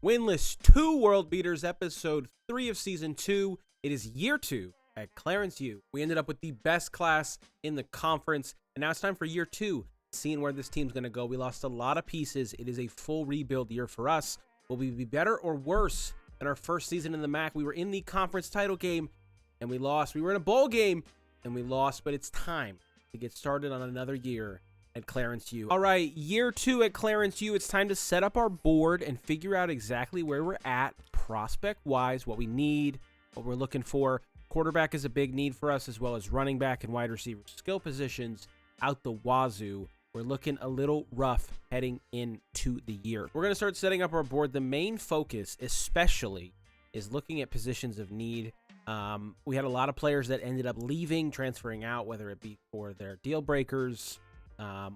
Winless 2 World Beaters, episode 3 of season 2. It is year 2 at Clarence U. We ended up with the best class in the conference, and now it's time for year 2, seeing where this team's going to go. We lost a lot of pieces. It is a full rebuild year for us. Will we be better or worse than our first season in the MAC? We were in the conference title game, and we lost. We were in a bowl game, and we lost, but it's time to get started on another year at Clarence U. All right, year 2 at Clarence U. It's time to set up our board and figure out exactly where we're at prospect-wise, what we need, what we're looking for. Quarterback is a big need for us, as well as running back and wide receiver skill positions out the wazoo. We're looking a little rough heading into the year. We're going to start setting up our board. The main focus, especially, is looking at positions of need. We had a lot of players that ended up leaving, transferring out, whether it be for their deal breakers,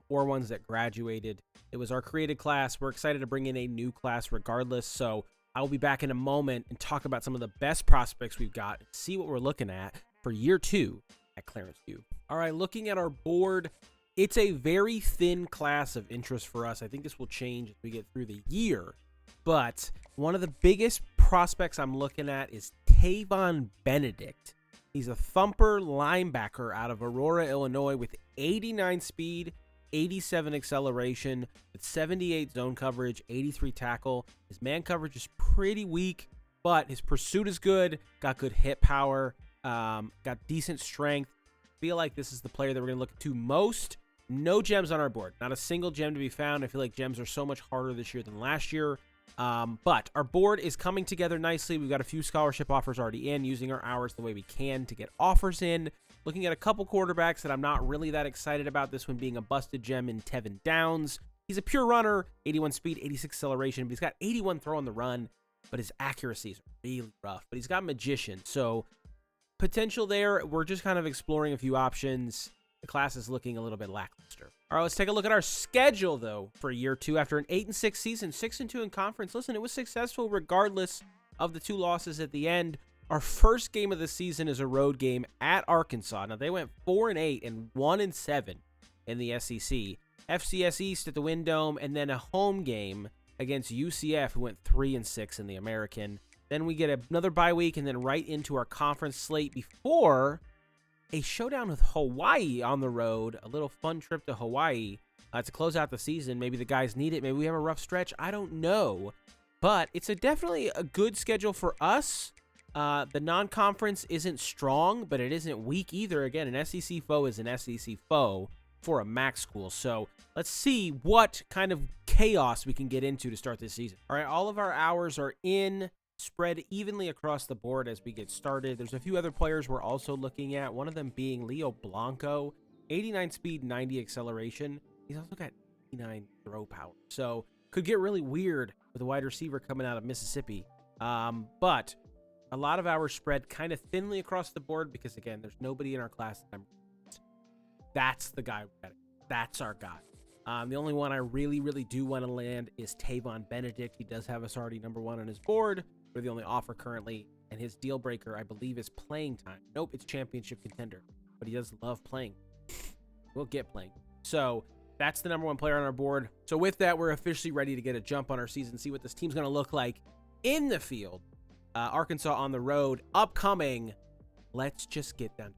or ones that graduated. It was our created class. We're excited to bring in a new class regardless. So I'll be back in a moment and talk about some of the best prospects we've got and see what we're looking at for year 2 at Clarence U. All right, looking at our board, it's a very thin class of interest for us. I think this will change as we get through the year. But one of the biggest prospects I'm looking at is Tavon Benedict. He's a thumper linebacker out of Aurora, Illinois with 89 speed, 87 acceleration, with 78 zone coverage, 83 tackle. His man coverage is pretty weak, but his pursuit is good, got good hit power, got decent strength. Feel like this is the player that we're going to look to most. No gems on our board. Not a single gem to be found. I feel like gems are so much harder this year than last year. But our board is coming together nicely. We've got a few scholarship offers already in, using our hours the way we can to get offers in. Looking at a couple quarterbacks that I'm not really that excited about, this one being a busted gem in Tevin Downs. He's a pure runner, 81 speed, 86 acceleration, but he's got 81 throw on the run, but his accuracy is really rough. But he's got magician, so potential there. We're just kind of exploring a few options. The class is looking a little bit lackluster. All right, let's take a look at our schedule, though, for year 2. After an 8-6 season, 6-2 in conference. Listen, it was successful regardless of the 2 losses at the end. Our first game of the season is a road game at Arkansas. Now, they went 4-8 and 1-7 in the SEC. FCS East at the Wind Dome, and then a home game against UCF, who went 3-6 in the American. Then we get another bye week, and then right into our conference slate before a showdown with Hawaii on the road, a little fun trip to Hawaii to close out the season. Maybe the guys need it. Maybe we have a rough stretch. I don't know. But it's definitely a good schedule for us. The non-conference isn't strong, but it isn't weak either. Again, an SEC foe is an SEC foe for a MAC school. So let's see what kind of chaos we can get into to start this season. All right, all of our hours are in, spread evenly across the board as we get started. There's a few other players we're also looking at, one of them being Leo Blanco, 89 speed, 90 acceleration. He's also got 89 throw power, so could get really weird with a wide receiver coming out of Mississippi. But a lot of hours spread kind of thinly across the board because, again, there's nobody in our class that's the guy. That's our guy. The only one I really do want to land is Tavon Benedict. He does have us already number 1 on his board. We're the only offer currently, and his deal breaker, I believe, is playing time. Nope, it's championship contender, but he does love playing. We'll get playing. So that's the number 1 player on our board. So with that, we're officially ready to get a jump on our season, see what this team's going to look like in the field. Arkansas on the road, upcoming. Let's just get down.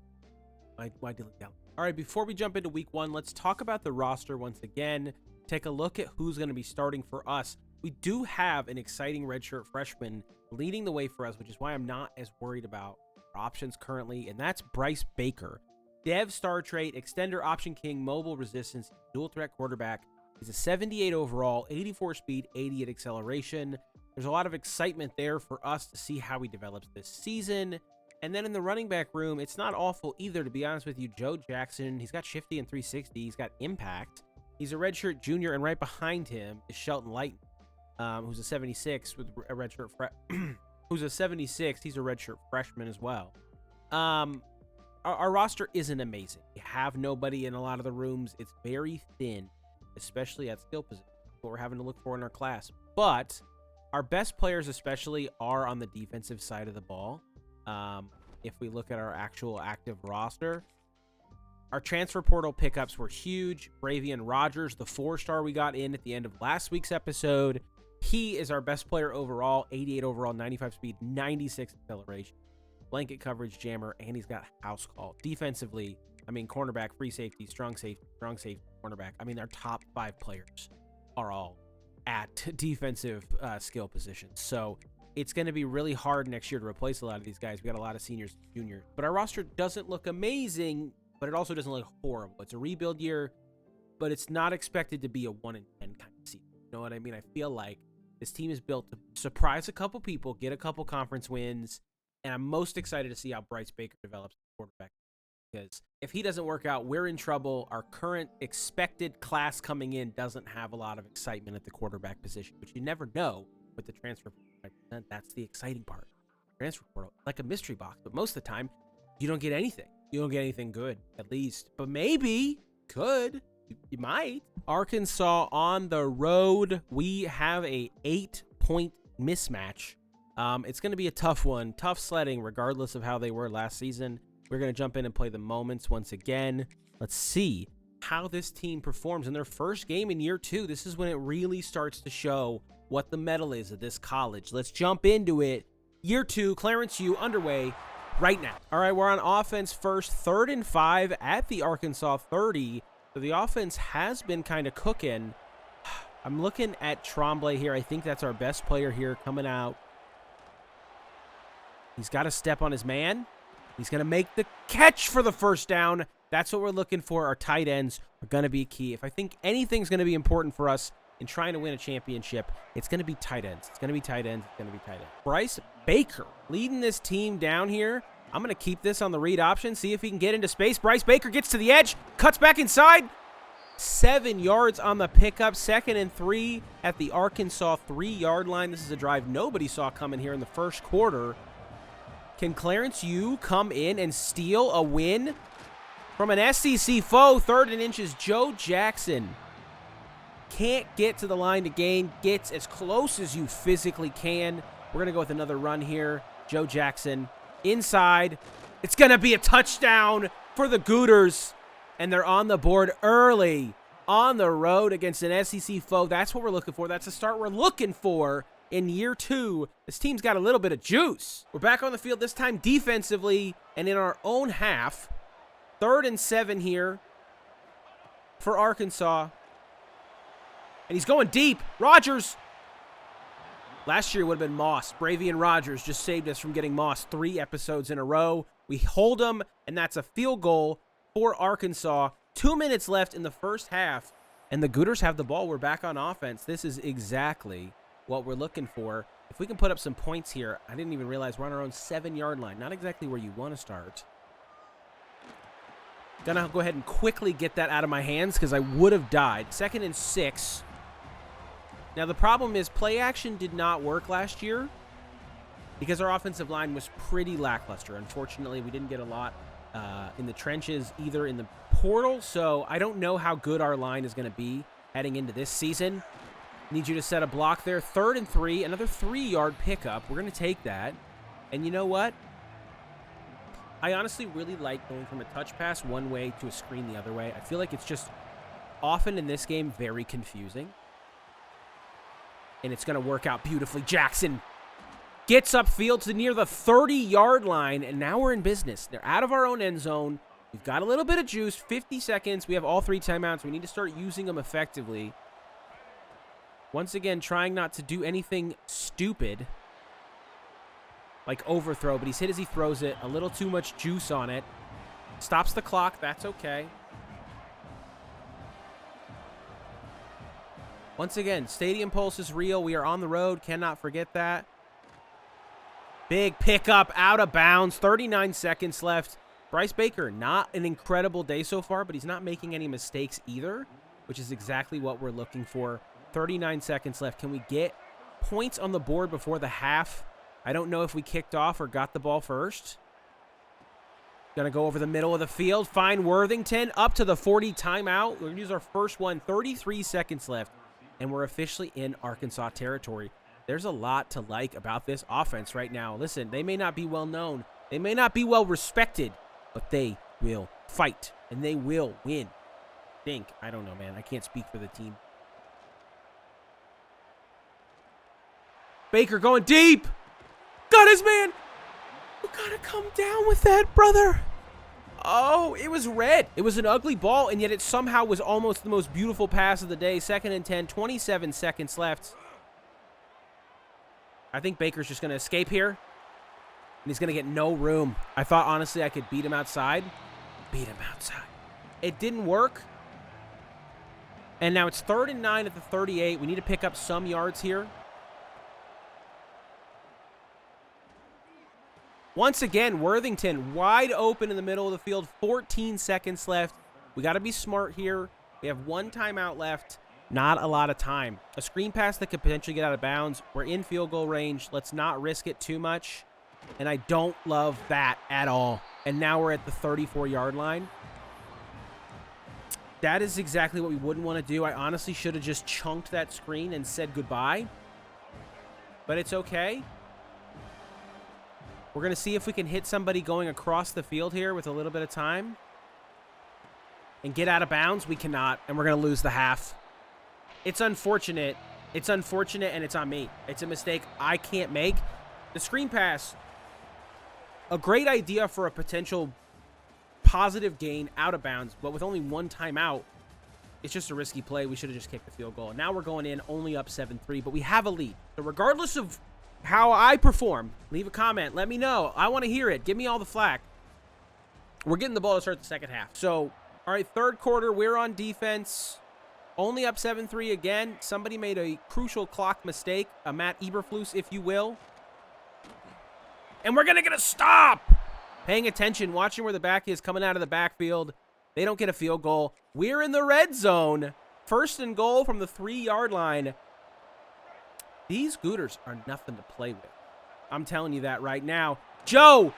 Why delete down? All right, before we jump into week 1, let's talk about the roster once again. Take a look at who's going to be starting for us. We do have an exciting redshirt freshman leading the way for us, which is why I'm not as worried about our options currently, and that's Bryce Baker. Dev star trait, extender, option king, mobile resistance, dual threat quarterback. He's a 78 overall, 84 speed, 88 acceleration. There's a lot of excitement there for us to see how he develops this season. And then in the running back room, it's not awful either, to be honest with you. Joe Jackson, he's got shifty and 360. He's got impact. He's a redshirt junior, and right behind him is Shelton Light, who's a 76 with a redshirt who's a 76. He's a redshirt freshman as well. Our roster isn't amazing. We have nobody in a lot of the rooms. It's very thin, especially at skill position. What we're having to look for in our class. But our best players especially are on the defensive side of the ball. If we look at our actual active roster, our transfer portal pickups were huge. Bravian Rogers, the 4-star we got in at the end of last week's episode, He is our best player overall, 88 overall, 95 speed, 96 acceleration, blanket coverage, jammer, and he's got house call. Defensively, I mean, cornerback, free safety, strong safety, cornerback. I mean, our top 5 players are all at defensive skill positions. So it's going to be really hard next year to replace a lot of these guys. We got a lot of seniors and juniors. But our roster doesn't look amazing, but it also doesn't look horrible. It's a rebuild year, but it's not expected to be a 1-10 kind of season. You know what I mean? I feel like this team is built to surprise a couple people, get a couple conference wins, and I'm most excited to see how Bryce Baker develops as quarterback. Because if he doesn't work out, we're in trouble. Our current expected class coming in doesn't have a lot of excitement at the quarterback position, which you never know with the transfer portal. That's the exciting part. Transfer portal, like a mystery box, but most of the time, you don't get anything. You don't get anything good, at least. But maybe, could, you might. Arkansas on the road. We have a 8-point mismatch. It's going to be a tough one. Tough sledding, regardless of how they were last season. We're going to jump in and play the moments once again. Let's see how this team performs in their first game in year 2. This is when it really starts to show what the mettle is of this college. Let's jump into it. Year 2, Clarence U underway right now. All right, we're on offense first. 3rd and 5 at the Arkansas 30. So the offense has been kind of cooking. I'm looking at Tremblay here. I think that's our best player here coming out. He's got to step on his man. He's going to make the catch for the first down. That's what we're looking for. Our tight ends are going to be key. If I think anything's going to be important for us in trying to win a championship, it's going to be tight ends. It's going to be tight ends. It's going to be tight ends. Bryce Baker leading this team down here. I'm going to keep this on the read option, see if he can get into space. Bryce Baker gets to the edge, cuts back inside. 7 yards on the pickup. 2nd and 3 at the Arkansas 3-yard line. This is a drive nobody saw coming here in the first quarter. Can Clarence U come in and steal a win from an SEC foe? 3rd and inches. Joe Jackson can't get to the line to gain. Gets as close as you physically can. We're going to go with another run here. Joe Jackson inside. It's going to be a touchdown for the Gooters. And they're on the board early on the road against an SEC foe. That's what we're looking for. That's the start we're looking for. In year 2, this team's got a little bit of juice. We're back on the field, this time defensively and in our own half. 3rd and 7 here for Arkansas. And he's going deep. Rogers. Last year would have been Moss. Bravian Rogers just saved us from getting Moss 3 episodes in a row. We hold him, and that's a field goal for Arkansas. 2 minutes left in the first half, and the Gooters have the ball. We're back on offense. This is exactly what we're looking for. If we can put up some points here, I didn't even realize we're on our own 7-yard line. Not exactly where you want to start. Gonna go ahead and quickly get that out of my hands because I would have died. 2nd and 6. Now the problem is play action did not work last year because our offensive line was pretty lackluster. Unfortunately, we didn't get a lot in the trenches, either in the portal. So I don't know how good our line is going to be heading into this season. Need you to set a block there. 3rd and 3, another 3-yard pickup. We're going to take that. And you know what? I honestly really like going from a touch pass one way to a screen the other way. I feel like it's just often in this game very confusing. And it's going to work out beautifully. Jackson gets upfield to near the 30-yard line, and now we're in business. They're out of our own end zone. We've got a little bit of juice. 50 seconds. We have all 3 timeouts. We need to start using them effectively. Once again, trying not to do anything stupid like overthrow, but he's hit as he throws it. A little too much juice on it. Stops the clock. That's okay. Once again, stadium pulse is real. We are on the road. Cannot forget that. Big pickup out of bounds. 39 seconds left. Bryce Baker, not an incredible day so far, but he's not making any mistakes either, which is exactly what we're looking for. 39 seconds left. Can we get points on the board before the half? I don't know if we kicked off or got the ball first. Going to go over the middle of the field. Find Worthington up to the 40 timeout. We're going to use our first one. 33 seconds left, and we're officially in Arkansas territory. There's a lot to like about this offense right now. Listen, they may not be well known. They may not be well respected, but they will fight, and they will win. I don't know, man. I can't speak for the team. Baker going deep. Got his man. You gotta come down with that, brother. Oh, it was red. It was an ugly ball, and yet it somehow was almost the most beautiful pass of the day. 2nd and 10, 27 seconds left. I think Baker's just going to escape here, and he's going to get no room. I thought, honestly, I could beat him outside. Beat him outside. It didn't work. And now it's 3rd and 9 at the 38. We need to pick up some yards here. Once again, Worthington wide open in the middle of the field. 14 seconds left. We got to be smart here. We have 1 timeout left. Not a lot of time. A screen pass that could potentially get out of bounds. We're in field goal range. Let's not risk it too much. And I don't love that at all. And now we're at the 34-yard line. That is exactly what we wouldn't want to do. I honestly should have just chunked that screen and said goodbye. But it's okay. We're going to see if we can hit somebody going across the field here with a little bit of time. And get out of bounds. We cannot. And we're going to lose the half. It's unfortunate. It's unfortunate, and it's on me. It's a mistake I can't make. The screen pass, a great idea for a potential positive gain out of bounds, but with only 1 timeout, it's just a risky play. We should have just kicked the field goal. Now we're going in only up 7-3, but we have a lead. So regardless of how I perform, leave a comment. Let me know. I want to hear it. Give me all the flack. We're getting the ball to start the second half. So, all right, 3rd quarter, we're on defense. Only up 7-3 again. Somebody made a crucial clock mistake, a Matt Eberflus, if you will. And we're going to get a stop. Paying attention, watching where the back is, coming out of the backfield. They don't get a field goal. We're in the red zone. 1st and goal from the 3-yard line. These Gooters are nothing to play with. I'm telling you that right now. Joe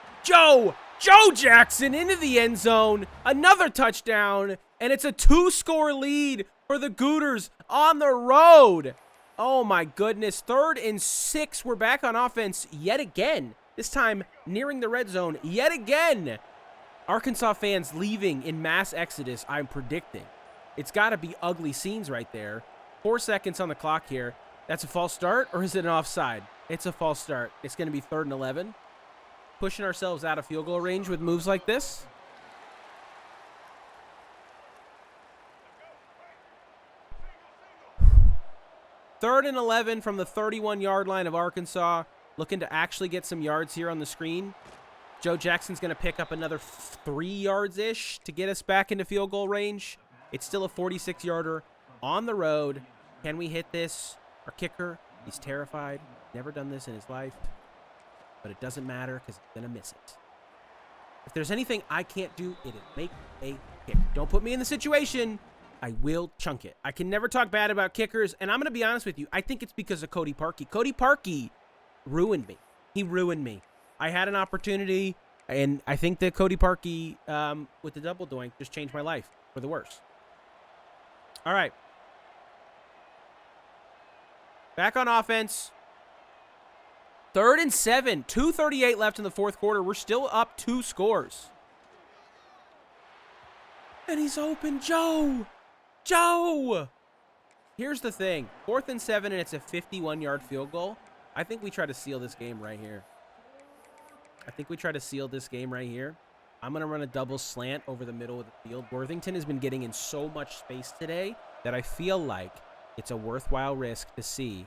Jackson into the end zone. Another touchdown. And it's a 2-score lead for the Gooters on the road. Oh, my goodness. 3rd and 6. We're back on offense yet again. This time nearing the red zone yet again. Arkansas fans leaving in mass exodus, I'm predicting. It's got to be ugly scenes right there. 4 seconds on the clock here. That's a false start, or is it an offside? It's a false start. It's going to be 3rd and 11. Pushing ourselves out of field goal range with moves like this. Third and 11 from the 31-yard line of Arkansas. Looking to actually get some yards here on the screen. Joe Jackson's going to pick up another 3 yards-ish to get us back into field goal range. It's still a 46-yarder on the road. Can we hit this? Our kicker, he's terrified. Never done this in his life. But it doesn't matter because he's going to miss it. If there's anything I can't do, it is make a kick. Don't put me in the situation. I will chunk it. I can never talk bad about kickers, and I'm going to be honest with you. I think it's because of Cody Parkey. Cody Parkey ruined me. He ruined me. I had an opportunity, and I think that Cody Parkey with the double doink just changed my life for the worse. All right. Back on offense. 3rd and 7. 2:38 left in the 4th quarter. We're still up 2 scores. And he's open. Joe! Here's the thing. 4th and 7, and it's a 51-yard field goal. I think we try to seal this game right here. I'm going to run a double slant over the middle of the field. Worthington has been getting in so much space today that I feel like it's a worthwhile risk to see.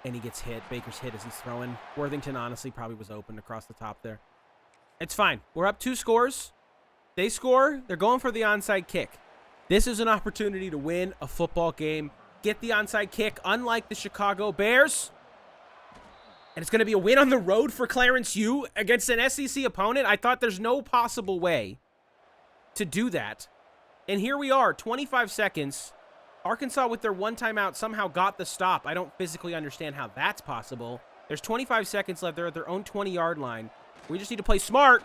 And he gets hit. Baker's hit as he's throwing. Worthington honestly probably was open across the top there. It's fine. We're up 2 scores. They score. They're going for the onside kick. This is an opportunity to win a football game. Get the onside kick, unlike the Chicago Bears. And it's going to be a win on the road for Clarence U against an SEC opponent. I thought there's no possible way to do that. And here we are, 25 seconds. Arkansas, with their 1 timeout, somehow got the stop. I don't physically understand how that's possible. There's 25 seconds left. They're at their own 20-yard line. We just need to play smart.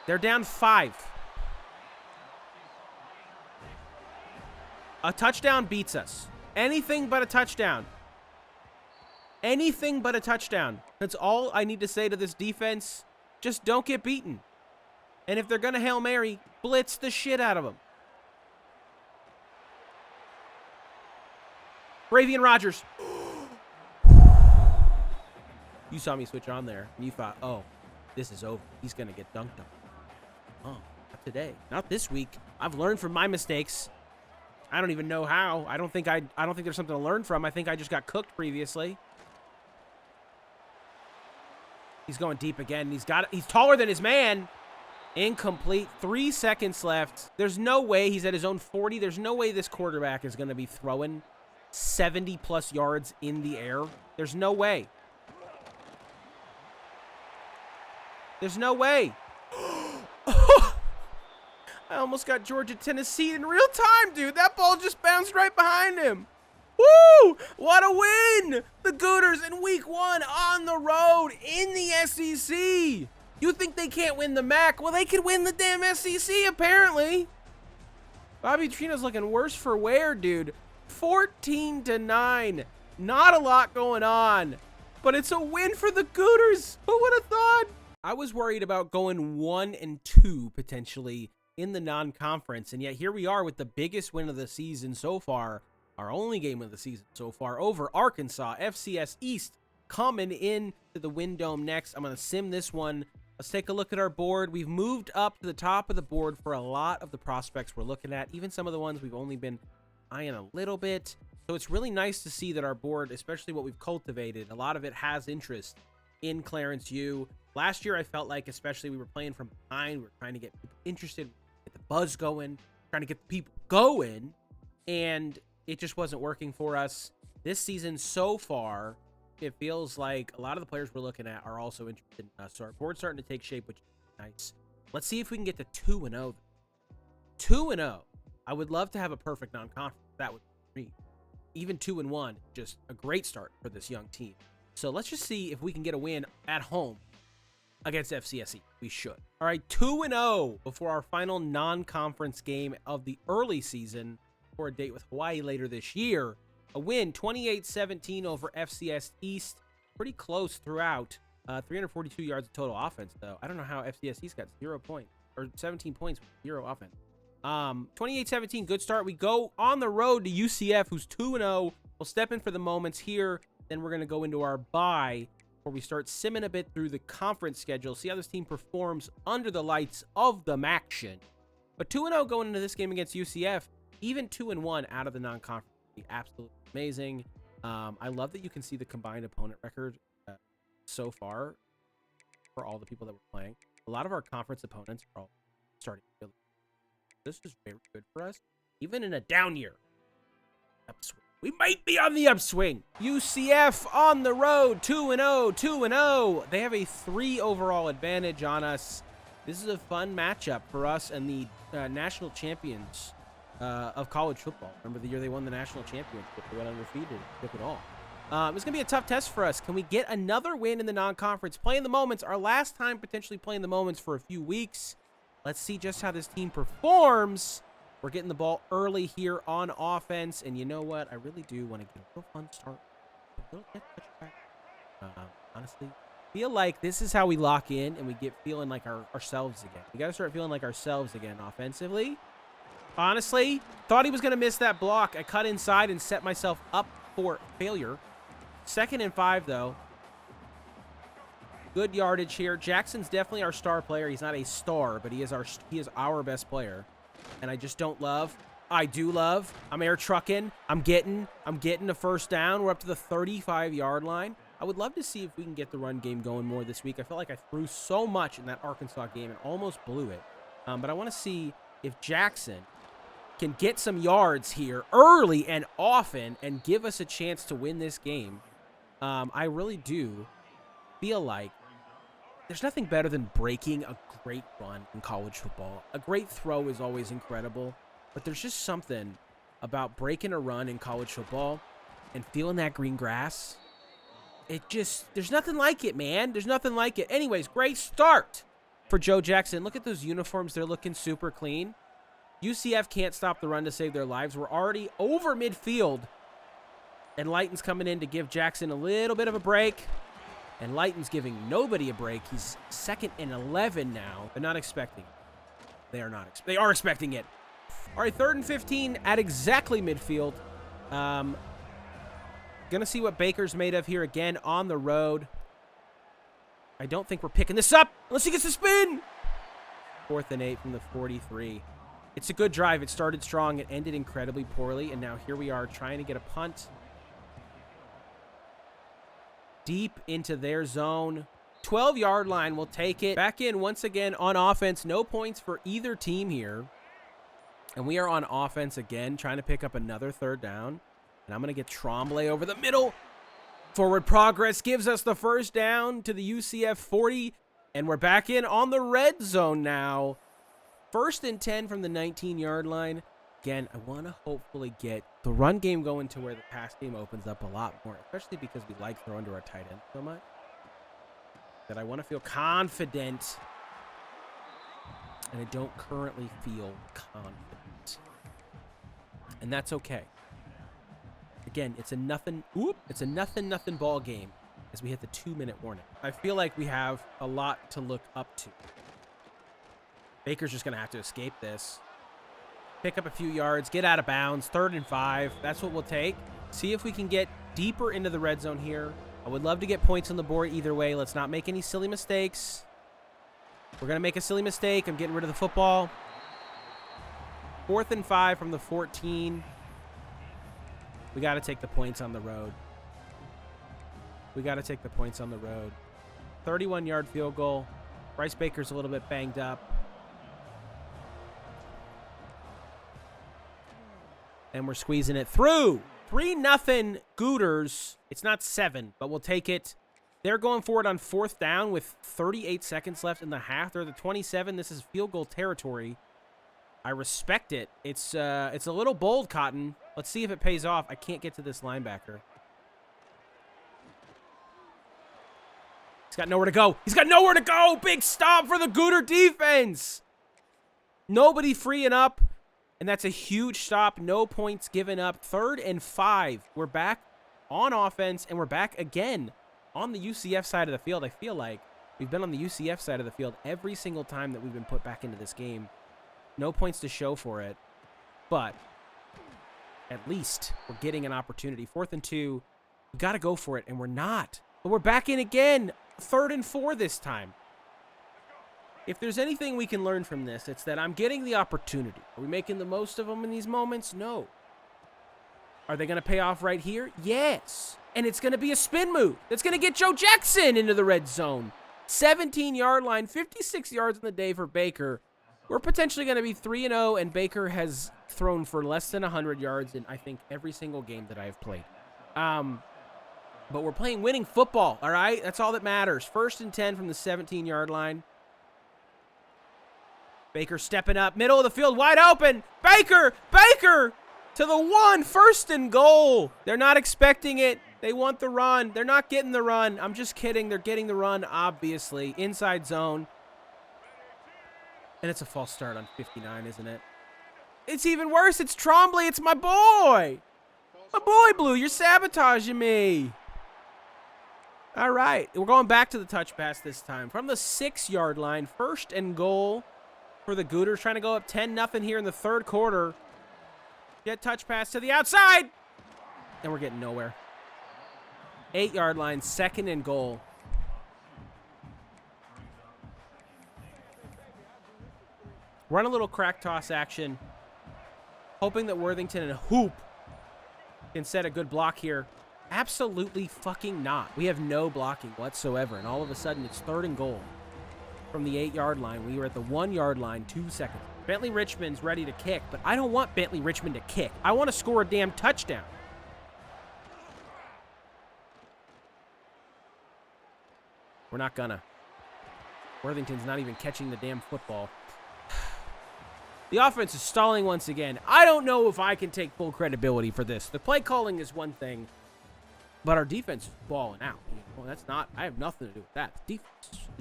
They're down 5. A touchdown beats us. Anything but a touchdown. Anything but a touchdown. That's all I need to say to this defense. Just don't get beaten. And if they're going to Hail Mary, blitz the shit out of them. Bravian Rogers. You saw me switch on there, and you thought, oh, this is over. He's going to get dunked on. Oh, not today. Not this week. I've learned from my mistakes. I don't even know how. I don't think there's something to learn from. I think I just got cooked previously. He's going deep again. He's taller than his man. Incomplete. 3 seconds left. There's no way he's at his own 40. There's no way this quarterback is going to be throwing 70-plus yards in the air. There's no way. There's no way. I almost got Georgia, Tennessee in real time, dude. That ball just bounced right behind him. Woo! What a win! The Gooters in week 1 on the road in the SEC. You think they can't win the MAC? Well, they could win the damn SEC, apparently. Bobby Trino's looking worse for wear, dude. 14-9. Not a lot going on, but it's a win for the Gooters. Who would have thought? I was worried about going 1-2 potentially in the non-conference, and yet here we are with the biggest win of the season so far, our only game of the season so far, over Arkansas. FCS East coming in to the Wind Dome next. I'm going to sim this one. Let's take a look at our board. We've moved up to the top of the board for a lot of the prospects we're looking at, even some of the ones we've only been eyeing a little bit. So it's really nice to see that our board, especially what we've cultivated, a lot of it has interest in Clarence U. Last year, I felt like, especially we were playing from behind, we were trying to get people interested, get the buzz going, trying to get the people going, and it just wasn't working for us. This season so far, it feels like a lot of the players we're looking at are also interested in us. So our board's starting to take shape, which is nice. Let's see if we can get to 2-0. 2-0. I would love to have a perfect non-conference. That would be great. Even 2-1, just a great start for this young team. So let's just see if we can get a win at home against FCSE. We should. All right, 2-0 before our final non-conference game of the early season for a date with Hawaii later this year. A win, 28-17 over FCS East. Pretty close throughout. 342 yards of total offense, though. I don't know how FCS East got 0 points, or 17 points with 0 offense. 28-17, good start. We go on the road to UCF, who's 2-0. We'll step in for the moments here. Then we're going to go into our bye, where we start simming a bit through the conference schedule, see how this team performs under the lights of the MACtion. But 2-0 going into this game against UCF, even 2-1 out of the non-conference would be absolutely amazing. I love that you can see the combined opponent record so far for all the people that we're playing. A lot of our conference opponents are all starting to feel this is very good for us, even in a down year. Upswing. We might be on the upswing. UCF on the road, 2-0, 2-0. They have a 3 overall advantage on us. This is a fun matchup for us and the national champions of college football. Remember the year they won the national championship? They went undefeated, took it all. It's going to be a tough test for us. Can we get another win in the non-conference? Playing the moments, our last time potentially playing the moments for a few weeks. Let's see just how this team performs. We're getting the ball early here on offense. And you know what? I really do want to get a real fun start. A little touchback. Honestly, feel like this is how we lock in and we get feeling like ourselves again. We got to start feeling like ourselves again offensively. Honestly, thought he was going to miss that block. I cut inside and set myself up for failure. 2nd and 5, though. Good yardage here. Jackson's definitely our star player. He's not a star, but he is our best player. And I just don't love. I do love. I'm air trucking. I'm getting a first down. We're up to the 35-yard line. I would love to see if we can get the run game going more this week. I felt like I threw so much in that Arkansas game and almost blew it. But I want to see if Jackson can get some yards here early and often and give us a chance to win this game. I really do feel like there's nothing better than breaking a great run in college football. A great throw is always incredible, but there's just something about breaking a run in college football and feeling that green grass. There's nothing like it, man. There's nothing like it. Anyways, great start for Joe Jackson. Look at those uniforms. They're looking super clean. UCF can't stop the run to save their lives. We're already over midfield, and Lighton's coming in to give Jackson a little bit of a break. And Lighton's giving nobody a break. He's 2nd and 11 now. They're not expecting it. They are not. They are expecting it. All right, 3rd and 15 at exactly midfield. Gonna see what Baker's made of here again on the road. I don't think we're picking this up unless he gets a spin. 4th and 8 from the 43. It's a good drive. It started strong. It ended incredibly poorly. And now here we are trying to get a punt deep into their zone. 12-yard line. We'll take it. Back in once again on offense. No points for either team here. And we are on offense again, trying to pick up another 3rd down. And I'm going to get Tremblay over the middle. Forward progress gives us the 1st down to the UCF 40. And we're back in on the red zone now. 1st and 10 from the 19-yard line. Again, I want to hopefully get the run game going to where the pass game opens up a lot more, especially because we like throwing to our tight end so much that I want to feel confident, and I don't currently feel confident. And that's okay. Again, it's a nothing ball game as we hit the 2-minute warning. I feel like we have a lot to look up to. Baker's just going to have to escape this. Pick up a few yards, get out of bounds, 3rd and 5. That's what we'll take. See if we can get deeper into the red zone here. I would love to get points on the board either way. Let's not make any silly mistakes. We're going to make a silly mistake. I'm getting rid of the football. 4th and 5 from the 14. We got to take the points on the road. We got to take the points on the road. 31-yard field goal. Bryce Baker's a little bit banged up. And we're squeezing it through. 3-0 Gooters. It's not 7, but we'll take it. They're going for it on 4th down with 38 seconds left in the half. They're the 27. This is field goal territory. I respect it. It's a little bold, Cotton. Let's see if it pays off. I can't get to this linebacker. He's got nowhere to go. He's got nowhere to go. Big stop for the Gooter defense. Nobody freeing up. And that's a huge stop. No points given up. 3rd and 5. We're back on offense, and we're back again on the UCF side of the field. I feel like we've been on the UCF side of the field every single time that we've been put back into this game. No points to show for it, but at least we're getting an opportunity. 4th and 2. We got to go for it, and we're not. But we're back in again. 3rd and 4 this time. If there's anything we can learn from this, it's that I'm getting the opportunity. Are we making the most of them in these moments? No. Are they going to pay off right here? Yes. And it's going to be a spin move that's going to get Joe Jackson into the red zone. 17-yard line, 56 yards in the day for Baker. We're potentially going to be 3-0, and Baker has thrown for less than 100 yards in, I think, every single game that I've played. But we're playing winning football, all right? That's all that matters. 1st and 10 from the 17-yard line. Baker stepping up, middle of the field, wide open. Baker to the 1, 1st and goal. They're not expecting it. They want the run. They're not getting the run. I'm just kidding. They're getting the run, obviously. Inside zone. And it's a false start on 59, isn't it? It's even worse. It's Tremblay. It's my boy. My boy, Blue. You're sabotaging me. All right. We're going back to the touch pass this time. From the 6-yard line, 1st and goal for the Gooters. Trying to go up 10-0 here in the 3rd quarter. Get touch pass to the outside. And we're getting nowhere. 8-yard line, 2nd and goal. Run a little crack toss action. Hoping that Worthington and Hoop can set a good block here. Absolutely fucking not. We have no blocking whatsoever. And all of a sudden, it's 3rd and goal. From the 8-yard line. We were at the 1-yard line, 2 seconds. Bentley Richmond's ready to kick, but I don't want Bentley Richmond to kick. I want to score a damn touchdown. We're not gonna. Worthington's not even catching the damn football. The offense is stalling once again. I don't know if I can take full credibility for this. The play calling is one thing, but our defense is balling out. Well, that's not, I have nothing to do with that. The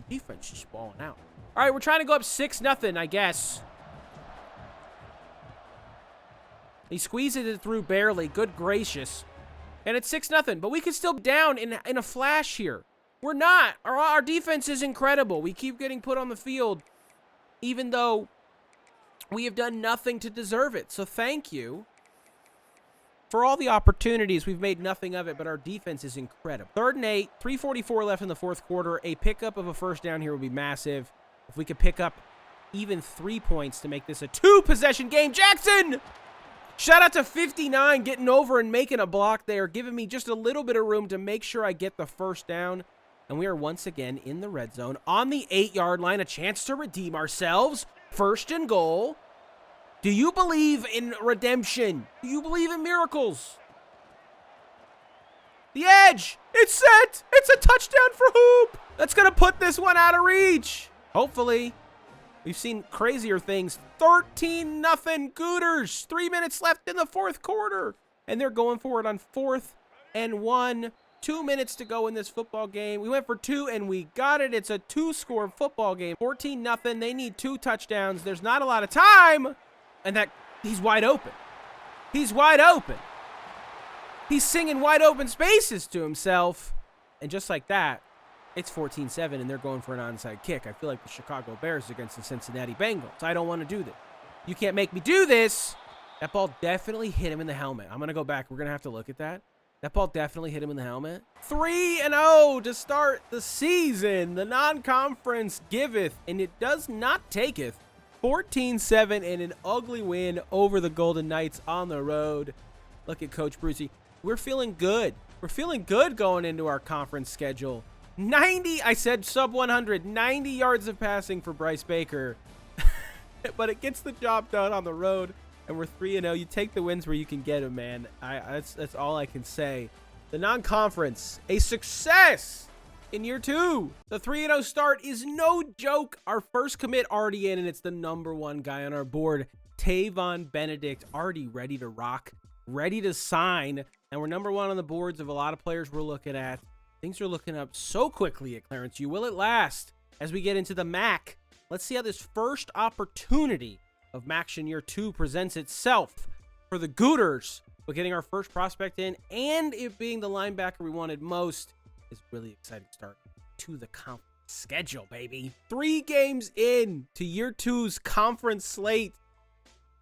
defense is balling out. All right, we're trying to go up 6-0, I guess. He squeezes it through barely. Good gracious. And it's 6-0, but we can still be down in a flash here. We're not. Our defense is incredible. We keep getting put on the field, even though we have done nothing to deserve it. So thank you. For all the opportunities, we've made nothing of it, but our defense is incredible. 3rd and 8, 3:44 left in the 4th quarter. A pickup of a first down here would be massive. If we could pick up even 3 points to make this a 2-possession game. Jackson! Shout out to 59 getting over and making a block there, giving me just a little bit of room to make sure I get the first down. And we are once again in the red zone on the 8-yard line, a chance to redeem ourselves. 1st and goal. Do you believe in redemption? Do you believe in miracles? The edge! It's set! It's a touchdown for Hoop! That's going to put this one out of reach. Hopefully. We've seen crazier things. 13-0 Gooters. 3 minutes left in the 4th quarter. And they're going for it on 4th and 1. 2 minutes to go in this football game. We went for 2 and we got it. It's a 2-score football game. 14-0. They need 2 touchdowns. There's not a lot of time. And he's wide open. He's wide open. He's singing wide open spaces to himself. And just like that, it's 14-7, and they're going for an onside kick. I feel like the Chicago Bears against the Cincinnati Bengals. I don't want to do this. You can't make me do this. That ball definitely hit him in the helmet. I'm going to go back. We're going to have to look at that. That ball definitely hit him in the helmet. 3-0 to start the season. The non-conference giveth, and it does not taketh. 14-7 and an ugly win over the Golden Knights on the road. Look at Coach Brucey. We're feeling good. We're feeling good going into our conference schedule. 90, I said sub 100, 90 yards of passing for Bryce Baker. But it gets the job done on the road, and we're 3-0. You take the wins where you can get them, man. That's all I can say. The non-conference, a success in year 2. The 3-0 start is no joke. Our first commit already in, and it's the #1 guy on our board, Tavon Benedict, already ready to rock, ready to sign. And we're #1 on the boards of a lot of players we're looking at. Things are looking up so quickly at Clarence. Will it last? As we get into the MAC, let's see how this first opportunity of MACtion year 2 presents itself for the Gooters. We're getting our first prospect in, and it being the linebacker we wanted most. Is really exciting start to the conference schedule, baby. 3 games in to year 2's conference slate,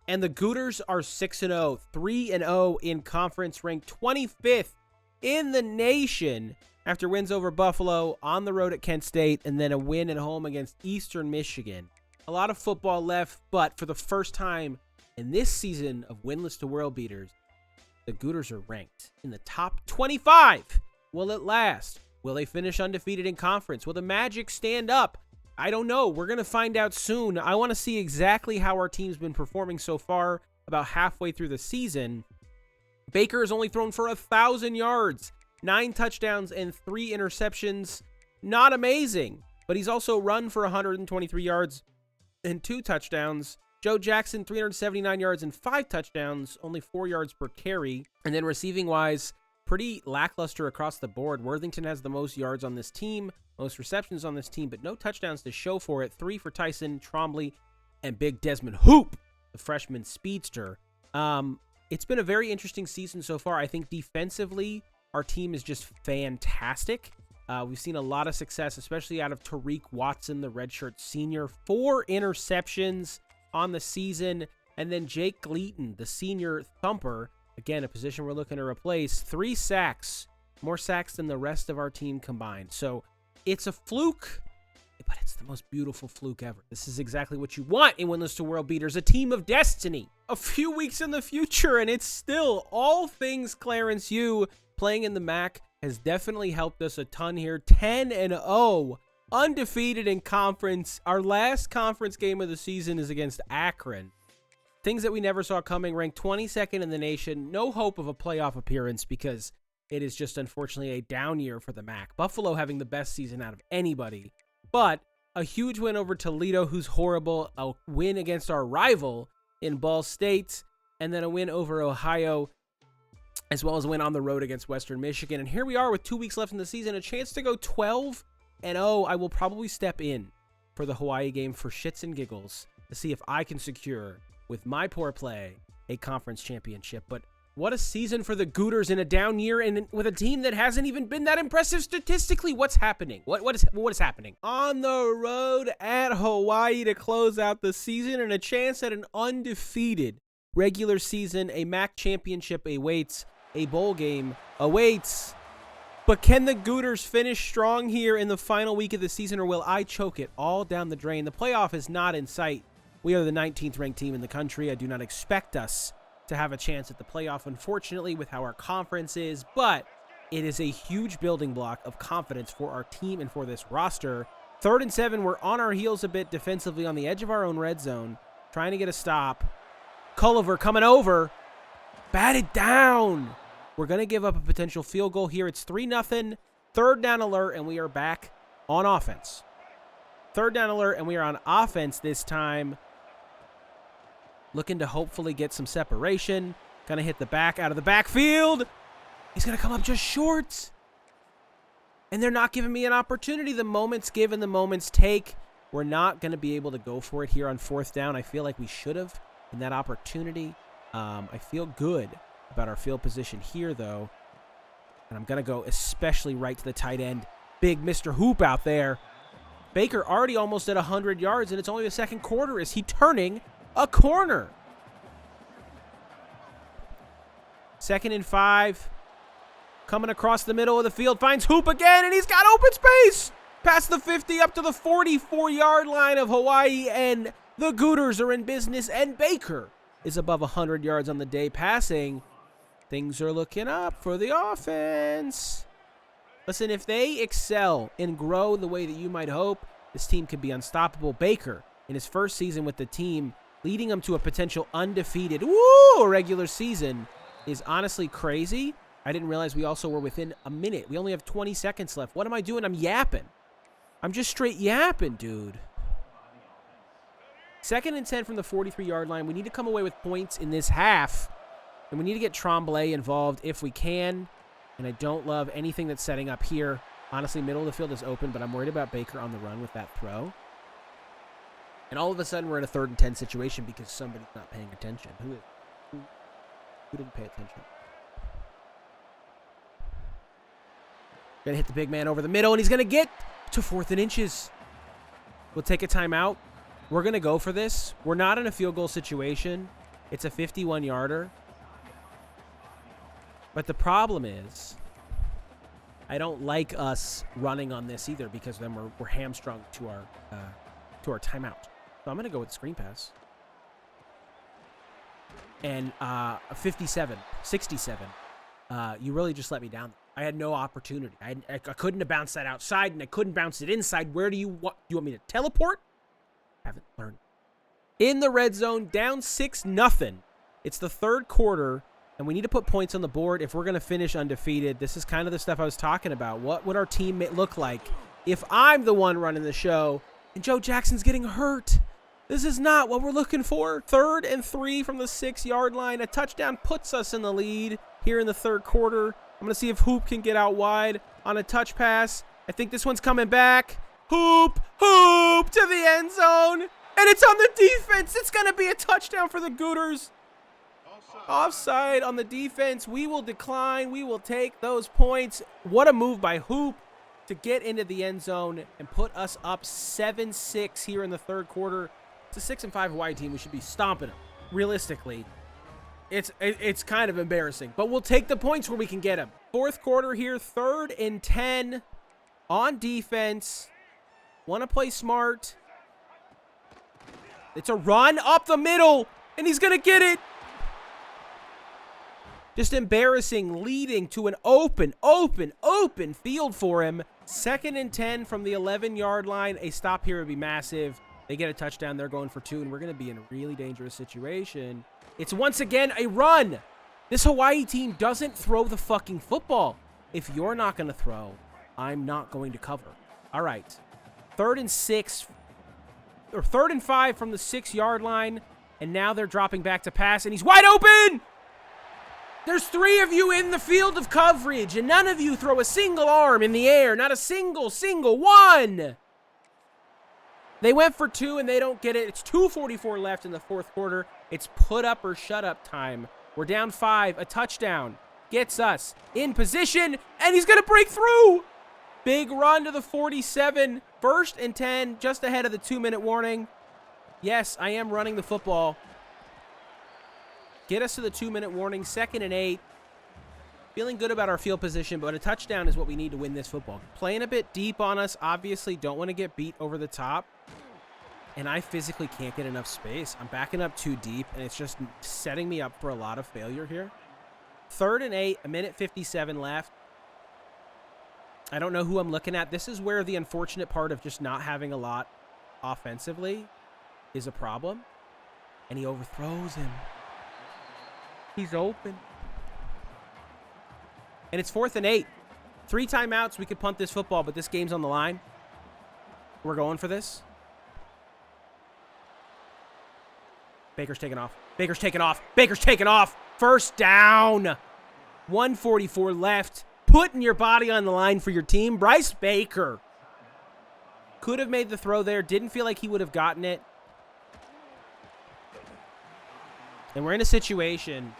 and the Gooters are 6-0, 3-0 in conference, ranked 25th in the nation after wins over Buffalo, on the road at Kent State, and then a win at home against Eastern Michigan. A lot of football left, but for the first time in this season of Winless to World Beaters, the Gooters are ranked in the top 25. Will it last? Will they finish undefeated in conference? Will the Magic stand up? I don't know. We're going to find out soon. I want to see exactly how our team's been performing so far, about halfway through the season. Baker has only thrown for 1,000 yards, 9 touchdowns, and 3 interceptions. Not amazing, but he's also run for 123 yards and 2 touchdowns. Joe Jackson, 379 yards and 5 touchdowns, only 4 yards per carry. And then receiving-wise, pretty lackluster across the board. Worthington has the most yards on this team, most receptions on this team, but no touchdowns to show for it. 3 for Tyson Trombley and big Desmond Hoop, the freshman speedster. It's been a very interesting season so far. I think defensively, our team is just fantastic. We've seen a lot of success, especially out of Tariq Watson, the redshirt senior. 4 interceptions on the season. And then Jake Gleaton, the senior thumper. Again, a position we're looking to replace. 3 sacks, more sacks than the rest of our team combined. So it's a fluke, but it's the most beautiful fluke ever. This is exactly what you want in Winless to World Beaters, a team of destiny. A few weeks in the future, and it's still all things Clarence U. Playing in the MAC has definitely helped us a ton here. 10-0, undefeated in conference. Our last conference game of the season is against Akron. Things that we never saw coming, ranked 22nd in the nation. No hope of a playoff appearance because it is just unfortunately a down year for the MAC. Buffalo having the best season out of anybody. But a huge win over Toledo, who's horrible. A win against our rival in Ball State. And then a win over Ohio, as well as a win on the road against Western Michigan. And here we are with 2 weeks left in the season. A chance to go 12-0. I will probably step in for the Hawaii game for shits and giggles to see if I can secure, with my poor play, a conference championship. But what a season for the Gooters in a down year, and with a team that hasn't even been that impressive statistically. What's happening? What is happening? On the road at Hawaii to close out the season, and a chance at an undefeated regular season, a MAC championship awaits, a bowl game awaits. But can the Gooters finish strong here in the final week of the season, or will I choke it all down the drain? The playoff is not in sight. We are the 19th ranked team in the country. I do not expect us to have a chance at the playoff, unfortunately, with how our conference is, but it is a huge building block of confidence for our team and for this roster. 3rd and 7, we're on our heels a bit defensively on the edge of our own red zone, trying to get a stop. Culliver coming over. Batted down. We're going to give up a potential field goal here. It's 3-0. 3rd down alert, and we are back on offense. 3rd down alert, and we are on offense this time. Looking to hopefully get some separation. Going to hit the back out of the backfield. He's going to come up just short. And they're not giving me an opportunity. The moment's given, the moment's take. We're not going to be able to go for it here on 4th down. I feel like we should have in that opportunity. I feel good about our field position here, though. And I'm going to go especially right to the tight end. Big Mr. Hoop out there. Baker already almost at 100 yards, and it's only the 2nd quarter. Is he turning a corner? 2nd and 5. Coming across the middle of the field. Finds Hoop again, and he's got open space. Past the 50 up to the 44-yard line of Hawaii, and the Gooters are in business, and Baker is above 100 yards on the day passing. Things are looking up for the offense. Listen, if they excel and grow the way that you might hope, this team could be unstoppable. Baker, in his first season with the team, leading them to a potential undefeated regular season, is honestly crazy. I didn't realize we also were within a minute. We only have 20 seconds left. What am I doing? I'm yapping. I'm just straight yapping, dude. 2nd and 10 from the 43-yard line. We need to come away with points in this half. And we need to get Tremblay involved if we can. And I don't love anything that's setting up here. Honestly, middle of the field is open, but I'm worried about Baker on the run with that throw. And all of a sudden, we're in a 3rd and 10 situation because somebody's not paying attention. Who didn't pay attention? Gonna hit the big man over the middle, and he's gonna get to 4th and inches. We'll take a timeout. We're gonna go for this. We're not in a field goal situation. It's a 51-yarder. But the problem is, I don't like us running on this either because then we're hamstrung to our timeout. So I'm gonna go with screen pass. And 57, 67. You really just let me down. I had no opportunity. I couldn't have bounced that outside, and I couldn't bounce it inside. Where do you want? You want me to teleport? Haven't learned. In the red zone, down 6-0. It's the 3rd quarter, and we need to put points on the board if we're going to finish undefeated. This is kind of the stuff I was talking about. What would our team look like if I'm the one running the show and Joe Jackson's getting hurt? This is not what we're looking for. 3rd and 3 from the 6-yard line. A touchdown puts us in the lead here in the 3rd quarter. I'm going to see if Hoop can get out wide on a touch pass. I think this one's coming back. Hoop to the end zone. And it's on the defense. It's going to be a touchdown for the Gooters. Offside on the defense. We will decline. We will take those points. What a move by Hoop to get into the end zone and put us up 7-6 here in the 3rd quarter. It's a 6-5 Hawaii team. We should be stomping them. Realistically, it's kind of embarrassing, but we'll take the points where we can get them. 4th quarter here, 3rd and 10 on defense. Want to play smart. It's a run up the middle, and he's going to get it. Just embarrassing, leading to an open field for him. 2nd and 10 from the 11-yard line. A stop here would be massive. They get a touchdown. They're going for 2, and we're going to be in a really dangerous situation. It's once again a run. This Hawaii team doesn't throw the fucking football. If you're not going to throw, I'm not going to cover. All right. 3rd and 6, or 3rd and 5 from the 6-yard line, and now they're dropping back to pass, and he's wide open. There's 3 of you in the field of coverage, and none of you throw a single arm in the air. Not a single one. They went for 2, and they don't get it. It's 2:44 left in the 4th quarter. It's put up or shut up time. We're down 5. A touchdown gets us in position, and he's going to break through. Big run to the 47. 1st and 10, just ahead of the 2-minute warning. Yes, I am running the football. Get us to the 2-minute warning, 2nd and 8. Feeling good about our field position, but a touchdown is what we need to win this football. Playing a bit deep on us, obviously don't want to get beat over the top. And I physically can't get enough space. I'm backing up too deep, and it's just setting me up for a lot of failure here. 3rd and 8, 1:57 left. I don't know who I'm looking at. This is where the unfortunate part of just not having a lot offensively is a problem. And he overthrows him. He's open. And it's 4th and 8. 3 timeouts. We could punt this football, but this game's on the line. We're going for this. Baker's taking off. Baker's taking off. Baker's taking off. 1st down. 1:44 left. Putting your body on the line for your team. Bryce Baker could have made the throw there. Didn't feel like he would have gotten it. And we're in a situation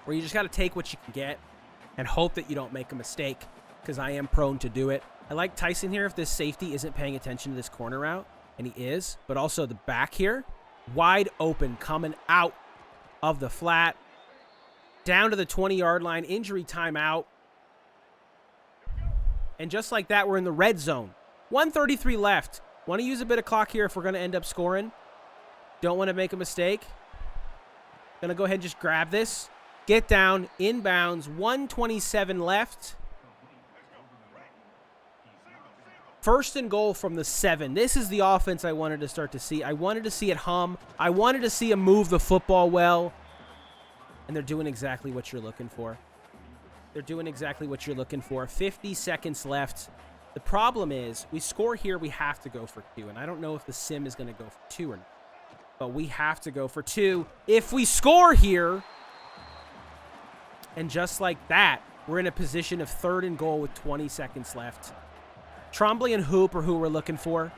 where you just got to take what you can get and hope that you don't make a mistake, because I am prone to do it. I like Tyson here if this safety isn't paying attention to this corner route, and he is, but also the back here, wide open, coming out of the flat, down to the 20-yard line, injury timeout. And just like that, we're in the red zone. 1:33 left. Want to use a bit of clock here if we're going to end up scoring. Don't want to make a mistake. Going to go ahead and just grab this. Get down, inbounds, 1:27 left. 1st and goal from the 7. This is the offense I wanted to start to see. I wanted to see it hum. I wanted to see him move the football well. And they're doing exactly what you're looking for. They're doing exactly what you're looking for. 50 seconds left. The problem is, we score here, we have to go for 2. And I don't know if the sim is going to go for 2 or not. But we have to go for 2. If we score here, and just like that, we're in a position of 3rd and goal with 20 seconds left. Trombley and Hoop are who we're looking for.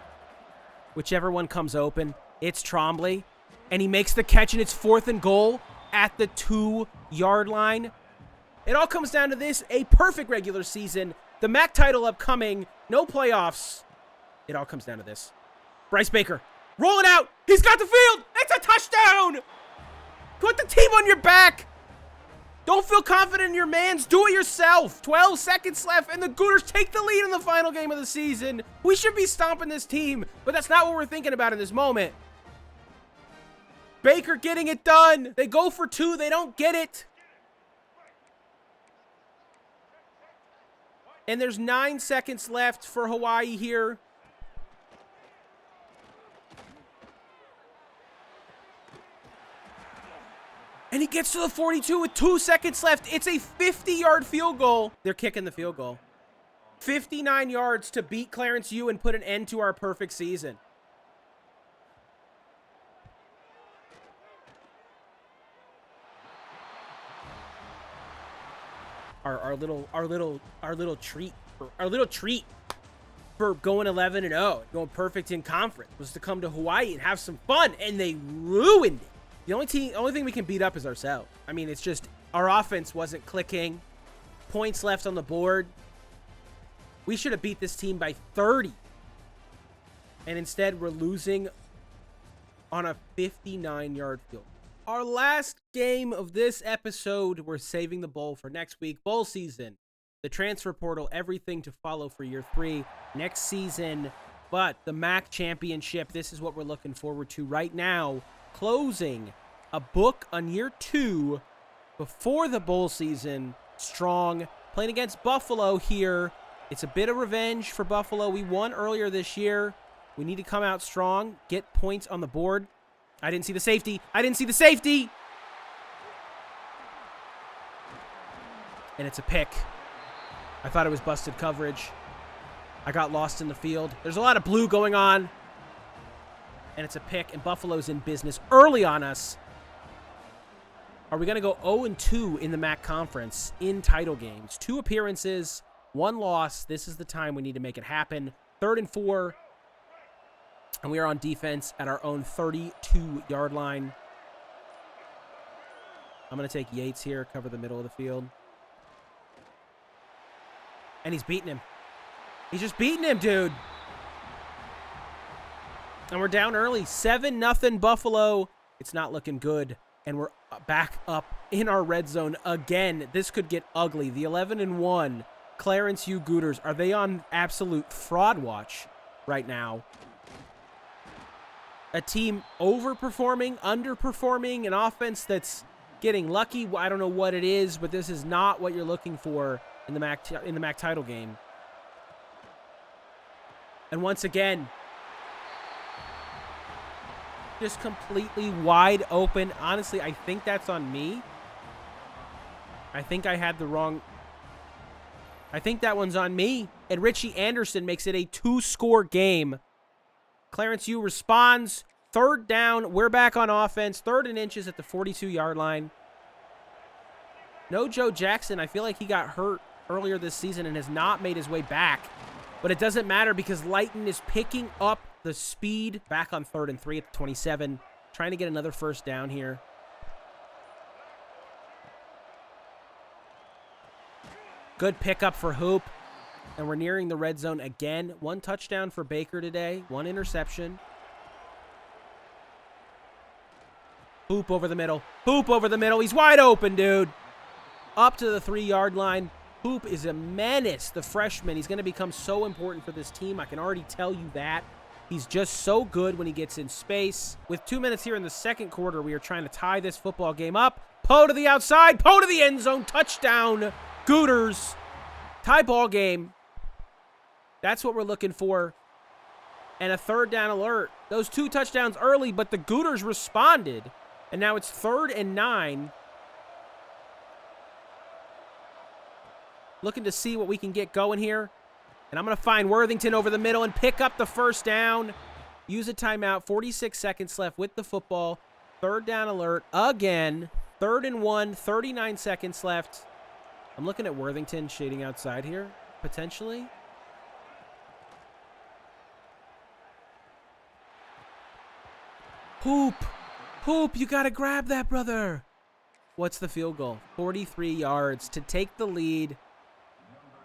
Whichever one comes open, it's Trombley. And he makes the catch, and it's 4th and goal at the 2-yard line. It all comes down to this, a perfect regular season. The MAC title upcoming, no playoffs. It all comes down to this. Bryce Baker, rolling out. He's got the field. It's a touchdown. Put the team on your back. Don't feel confident in your mans. Do it yourself. 12 seconds left, and the Gooners take the lead in the final game of the season. We should be stomping this team, but that's not what we're thinking about in this moment. Baker getting it done. They go for 2. They don't get it. And there's 9 seconds left for Hawaii here. And he gets to the 42 with 2 seconds left. It's a 50-yard field goal. They're kicking the field goal. 59 yards to beat Clarence U and put an end to our perfect season. Our little treat for going 11-0, going perfect in conference was to come to Hawaii and have some fun, and they ruined it. The only thing we can beat up is ourselves. I mean, it's just our offense wasn't clicking. Points left on the board. We should have beat this team by 30. And instead, we're losing on a 59-yard field. Our last game of this episode, we're saving the bowl for next week. Bowl season, the transfer portal, everything to follow for year 3 next season. But the MAC championship, this is what we're looking forward to right now. Closing a book on year 2 before the bowl season. Strong. Playing against Buffalo here. It's a bit of revenge for Buffalo. We won earlier this year. We need to come out strong, get points on the board. I didn't see the safety. I didn't see the safety. And it's a pick. I thought it was busted coverage. I got lost in the field. There's a lot of blue going on. And it's a pick, and Buffalo's in business early on us. Are we going to go 0-2 in the MAC conference in title games? 2 appearances, 1 loss. This is the time we need to make it happen. 3rd and 4. And we are on defense at our own 32-yard line. I'm going to take Yates here, cover the middle of the field. And he's beating him. He's just beating him, dude. And we're down early. 7-0 Buffalo. It's not looking good And we're back up in our red zone again. This could get ugly. The 11-1 Clarence U Gooters, are they on absolute fraud watch right now? A team overperforming, underperforming, an offense that's getting lucky. I don't know what it is, but this is not what you're looking for in the MAC title game. And once again, just completely wide open. Honestly, I think that's on me. I think I had the wrong... I think that one's on me. And Richie Anderson makes it a 2-score game. Clarence U responds. 3rd down. We're back on offense. 3rd and inches at the 42-yard line. No Joe Jackson. I feel like he got hurt earlier this season and has not made his way back. But it doesn't matter because Lighton is picking up the speed. Back on 3rd and 3 at the 27. Trying to get another 1st down here. Good pickup for Hoop. And we're nearing the red zone again. 1 touchdown for Baker today. 1 interception. Hoop over the middle. Hoop over the middle. He's wide open, dude. Up to the 3-yard line. Hoop is a menace, the freshman. He's going to become so important for this team. I can already tell you that. He's just so good when he gets in space. With 2 minutes here in the second quarter, we are trying to tie this football game up. Poe to the outside. Poe to the end zone. Touchdown. Gooters. Tie ball game. That's what we're looking for. And a 3rd down alert. Those 2 touchdowns early, but the Gooters responded. And now it's 3rd and 9. Looking to see what we can get going here. And I'm going to find Worthington over the middle and pick up the 1st down. Use a timeout. 46 seconds left with the football. 3rd down alert again. 3rd and 1. 39 seconds left. I'm looking at Worthington shading outside here, potentially. Hoop. Hoop, you got to grab that, brother. What's the field goal? 43 yards to take the lead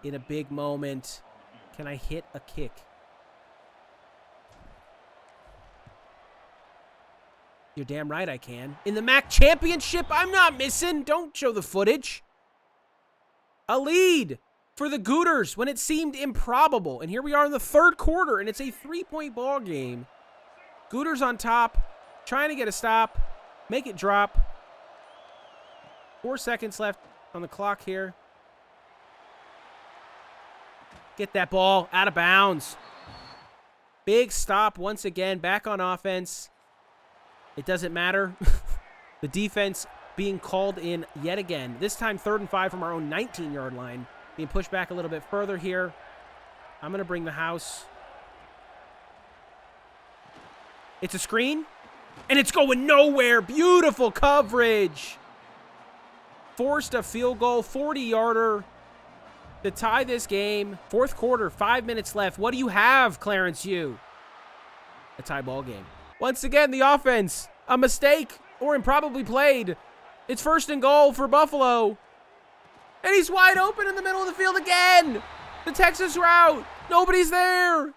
in a big moment. Can I hit a kick? You're damn right I can. In the MAC championship, I'm not missing. Don't show the footage. A lead for the Gooters when it seemed improbable. And here we are in the 3rd quarter, and it's a 3-point ball game. Gooters on top, trying to get a stop, make it drop. 4 seconds left on the clock here. Get that ball out of bounds. Big stop once again, back on offense. It doesn't matter. The defense being called in yet again. This time 3rd and 5 from our own 19-yard line. Being pushed back a little bit further here. I'm going to bring the house. It's a screen. And it's going nowhere. Beautiful coverage. Forced a field goal. 40-yarder to tie this game. 4th quarter. 5 minutes left. What do you have, Clarence U? A tie ball game. Once again, the offense. A mistake or improbably played. It's 1st and goal for Buffalo. And he's wide open in the middle of the field again. The Texas route. Nobody's there.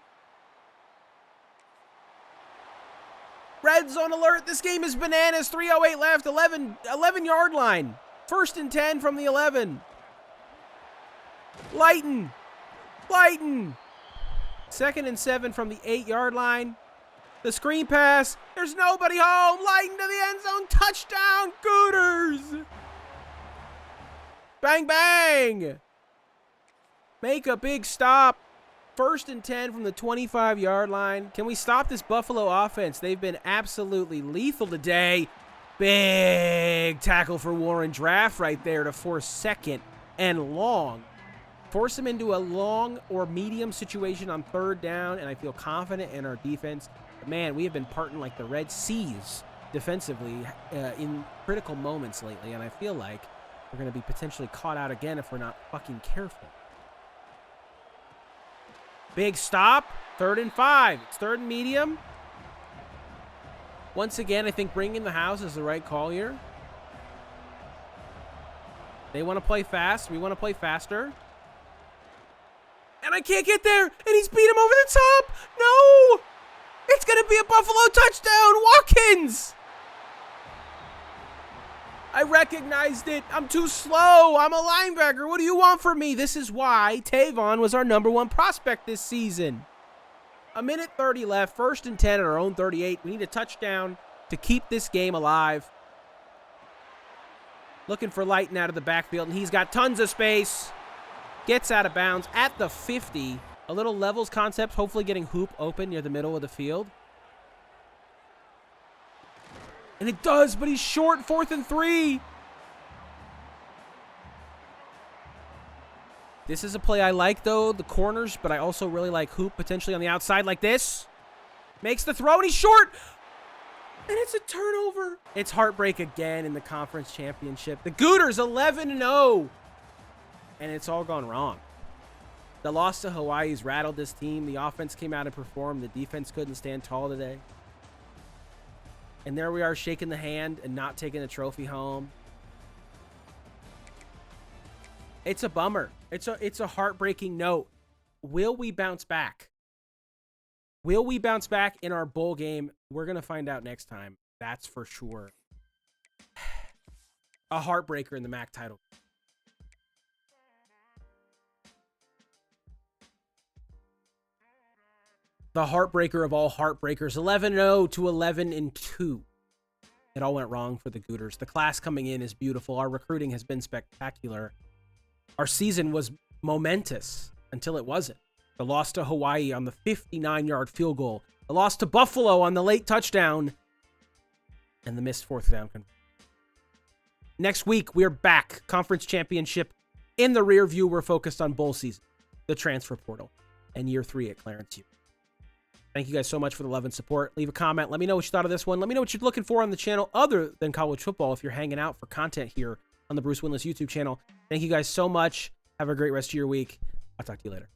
Red zone alert. This game is bananas. 3:08 left. 11-yard line. 1st and 10 from the 11. Lighton. 2nd and 7 from the 8-yard line. The screen pass. There's nobody home. Lighton to the end zone. Touchdown, Gooters. Bang, bang. Make a big stop. 1st and 10 from the 25-yard line. Can we stop this Buffalo offense? They've been absolutely lethal today. Big tackle for Warren Draft right there to force 2nd and long. Force him into a long or medium situation on 3rd down, and I feel confident in our defense. But man, we have been parting like the Red Seas defensively in critical moments lately, and I feel like we're going to be potentially caught out again if we're not fucking careful. Big stop. 3rd and 5. It's 3rd and medium. Once again, I think bringing the house is the right call here. They want to play fast. We want to play faster. And I can't get there. And he's beat him over the top. No. It's going to be a Buffalo touchdown. Watkins. I recognized it. I'm too slow. I'm a linebacker. What do you want from me? This is why Tavon was our #1 prospect this season. A minute 30 left. 1st and 10 at our own 38. We need a touchdown to keep this game alive. Looking for Lighton out of the backfield, and he's got tons of space. Gets out of bounds at the 50. A little levels concept, hopefully getting Hoop open near the middle of the field. And it does, but he's short. 4th and 3. This is a play I like, though, the corners, but I also really like Hoop potentially on the outside like this. Makes the throw, and he's short. And it's a turnover. It's heartbreak again in the conference championship. The Gooters 11-0. And it's all gone wrong. The loss to Hawaii's rattled this team. The offense came out and performed. The defense couldn't stand tall today. And there we are shaking the hand and not taking the trophy home. It's a bummer. It's a heartbreaking note. Will we bounce back? Will we bounce back in our bowl game? We're going to find out next time. That's for sure. A heartbreaker in the MAC title. The heartbreaker of all heartbreakers. 11-0 to 11-2. It all went wrong for the Gooters. The class coming in is beautiful. Our recruiting has been spectacular. Our season was momentous until it wasn't. The loss to Hawaii on the 59-yard field goal. The loss to Buffalo on the late touchdown. And the missed 4th down. Next week, we're back. Conference championship in the rear view. We're focused on bowl season, the transfer portal, and year 3 at Clarence U. Thank you guys so much for the love and support. Leave a comment. Let me know what you thought of this one. Let me know what you're looking for on the channel other than college football if you're hanging out for content here on the Bruce Winless YouTube channel. Thank you guys so much. Have a great rest of your week. I'll talk to you later.